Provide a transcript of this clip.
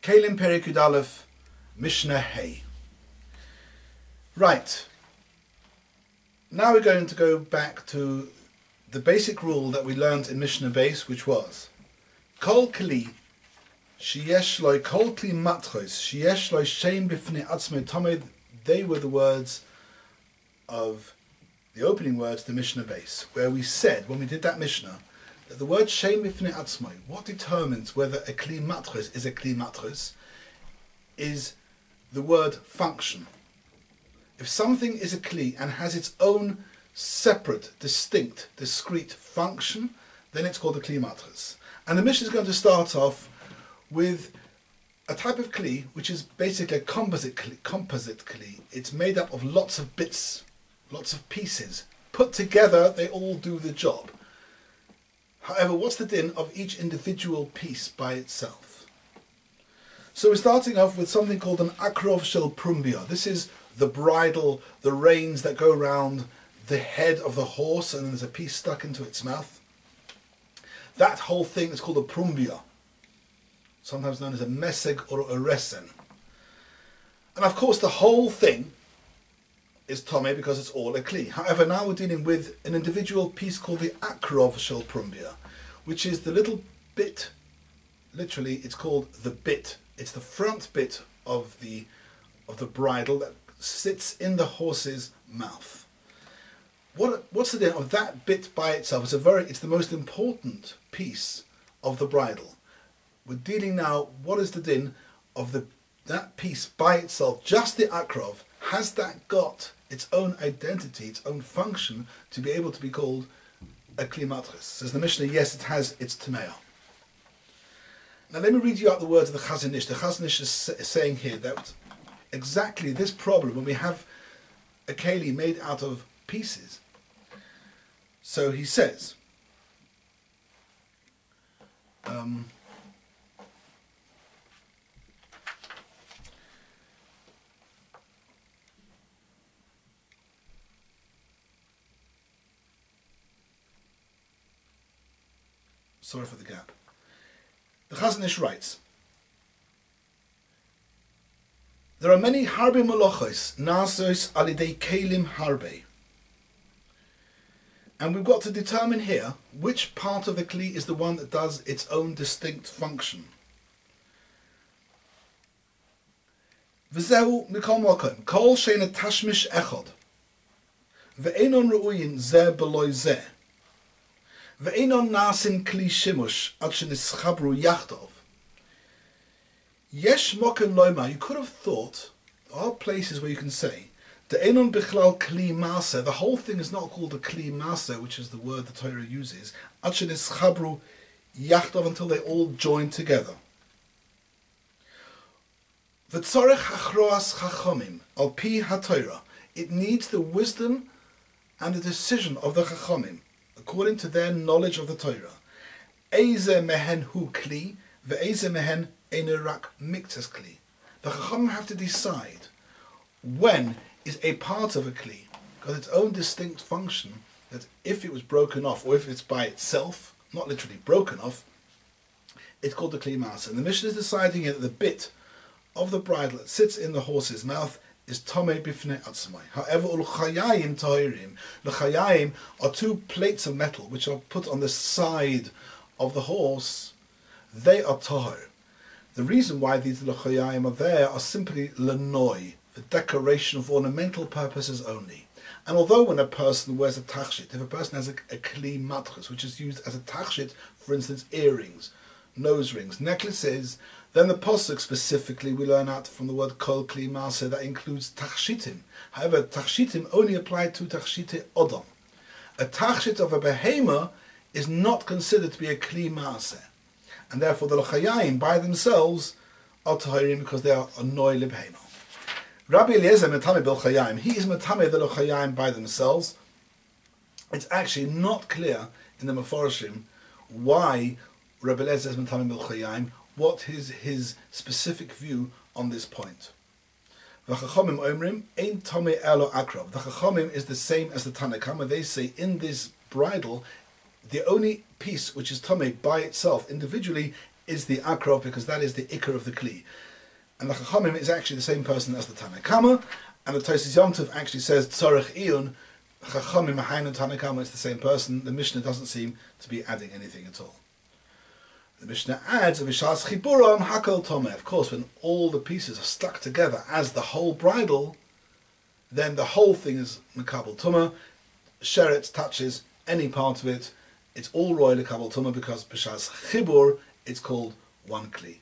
Kלים Perek Yud Aleph, Mishnah Hey. Right. Now we're going to go back to the basic rule that we learned in Mishnah base, which was Kol Keli Sheyesh Loi Kol Kli Matchos Sheyesh Loi Shem Bifnei Atzmei Tamed. They were the words of the opening words to Mishnah base, where we said, when we did that Mishnah, that the word Shem Bifnei Atzmei, what determines whether a Kli Matchos is a Kli Matchos, is the word function. If something is a Kli and has its own separate, distinct, discrete function, then it's called a Kli Matchos. And the Mishnah is going to start off with a type of Kli which is basically a composite Kli. It's made up of lots of bits, lots of pieces. Put together, they all do the job. However, what's the din of each individual piece by itself? So we're starting off with something called an akrov shel prumbia. This is the bridle, the reins that go round the head of the horse, and there's a piece stuck into its mouth. That whole thing is called a prumbia, sometimes known as a meseg or a resen. And of course the whole thing is tome because it's all a kli. However, now we're dealing with an individual piece called the akrov shel prumbia, which is the little bit, literally it's called the bit. It's the front bit of the bridle that sits in the horse's mouth. What's the deal of that bit by itself? It's the most important piece of the bridle. We're dealing now, what is the din of that piece by itself, just the akrov? Has that got its own identity, its own function to be able to be called a kli matchos? Says the Mishnah, yes, it has its tameah. Now let me read you out the words of the Chazon Ish. The Chazon Ish is saying here that exactly this problem, when we have a keli made out of pieces. So he says, sorry for the gap. The Chazon Ish writes, there are many harbe molochos nasos alidei kelim harbe. And we've got to determine here which part of the kli is the one that does its own distinct function. V'zehu mikol mokom kol she'ena tashmish echad ve'enon ru'uyin zeh b'loi zeh ve'enon nasin kli shimush ad she'nischabru yachtov. Yesh mokem loima. You could have thought there are places where you can say the enon bichlal kli masa. The whole thing is not called a kli masa, which is the word the Torah uses. Ad she'nischabru yachtov, until they all join together. V'tzorech achroas chachamim al pi haTorah. It needs the wisdom and the decision of the chachamim according to their knowledge of the Torah. Eize mehen hu kli ve'eize mehen rak miktas kli. The chachamim have to decide when is a part of a kli got its own distinct function, that if it was broken off or if it's by itself, not literally broken off, it's called the kli masa. And the Mishnah is deciding here that the bit of the bridle that sits in the horse's mouth is tomei bifnei atzmai. However, l'chayayim tahirim. L'chayayim are two plates of metal which are put on the side of the horse. They are tahir. The reason why these l'chayayim are there are simply lenoi, for decoration of ornamental purposes only. And although when a person wears a tachshit, if a person has a kli matchos, which is used as a tachshit, for instance, earrings, nose rings, necklaces, then the posuk specifically we learn out from the word kol kli masa that includes tachshitim. However, tachshitim only apply to tachshite odom. A tachshit of a behemoth is not considered to be a kli masa, and therefore the l'chayayim by themselves are tahirim because they are annoy libhemoth. Rabbi Eliezer metame bil chayayim. He is metame the l'chayayim by themselves. It's actually not clear in the Meforshim why Rabbi Eliezer is metame bil chayayim. What is his specific view on this point? V'chachamim omrim ein tomei elo akrov. The chachamim is the same as the Tanna Kama. They say in this bridle, the only piece which is tomei by itself individually is the akrov, because that is the ikar of the kli. And the Chachamim is actually the same person as the Tanna Kama, and the Tosfos Yom Tov actually says tzorech iyun. Chachamim Mahain and Tanna Kama is the same person. The Mishnah doesn't seem to be adding anything at all. The Mishnah adds, "V'shas chiburon hakol tomeh." Of course, when all the pieces are stuck together as the whole bridle, then the whole thing is mekabel tumah. Sheretz touches any part of it, it's all roy lekabel tumah, because b'shas chibur it's called one kli.